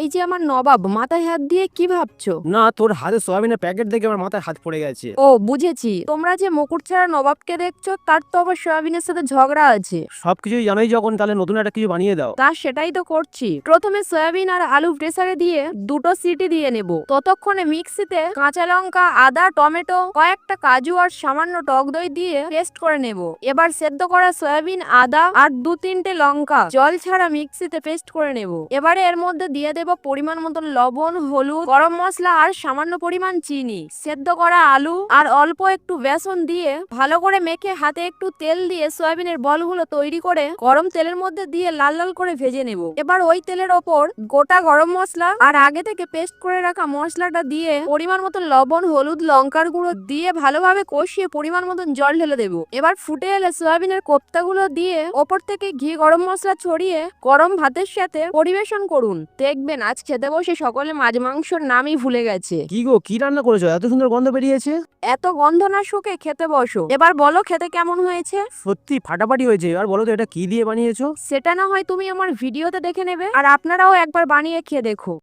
এই যে আমার নবাব, মাথায় হাত দিয়ে কি ভাবছো? না, তোর হাতে সয়াবিনের প্যাকেট দেখে আমার মাথায় হাত পড়ে গেছে। ও বুঝেছি, তোমরা যে মুকুট ছাড়া নবাবকে দেখছো তার তো আবার সয়াবিনের সাথে ঝগড়া আছে। সবকিছুই জানোই যখন, তাহলে নতুন একটা কিছু বানিয়ে দাও। তা সেটাই তো করছি। প্রথমে সয়াবিন আর আলু প্রেসারে দিয়ে দুটো সিটি দিয়ে নেব। ততক্ষণে মিক্সিতে কাঁচা লঙ্কা, আদা, টমেটো, কয়েকটা কাজু আর সামান্য টক দই দিয়ে পেস্ট করে নেব। এবার সেদ্ধ করা সয়াবিন, আদা আর 2-3টে লঙ্কা জল ছাড়া মিক্সিতে পেস্ট করে নেব। এবারে এর মধ্যে দিয়ে দেব পরিমাণ মতন লবণ, হলুদ, গরম মশলা আর সামান্য পরিমাণ চিনি। সেদ্ধ করা আলু আর অল্প একটু বেসন দিয়ে ভালো করে মেখে হাতে একটু তেল দিয়ে সয়াবিনের বলগুলো তৈরি করে গরম তেলের মধ্যে দিয়ে লাল লাল করে ভেজে নেব। এবার ওই তেলের ওপর গোটা গরম মশলা আর আগে থেকে পেস্ট করে রাখা মশলাটা দিয়ে পরিমাণ মতন লবণ, হলুদ, লঙ্কার গুঁড়ো দিয়ে ভালোভাবে কষিয়ে পরিমাণ মতন জল ঢেলে দেবো। এবার ফুটে এলে সয়াবিনের কোপ্তাগুলো দিয়ে ওপর থেকে ঘি, গরম মশলা ছড়িয়ে গরম ভাতের সাথে পরিবেশন করুন। দেখবেন আজ খেতে বসে সকলে মাছ মাংসর নামই ভুলে গেছে। কি গো, কি রান্না করেছো? এত সুন্দর গন্ধ বেরিয়েছে। এত গন্ধ না শুকে খেতে বসো। এবার বলো খেতে কেমন হয়েছে? সত্যি ফাটাফাটি হয়েছে। আর বলো তো, এটা কি দিয়ে বানিয়েছো? সেটা না হয় তুমি আমার ভিডিওতে দেখে নেবে, আর আপনারাও একবার বানিয়ে খেয়ে দেখো।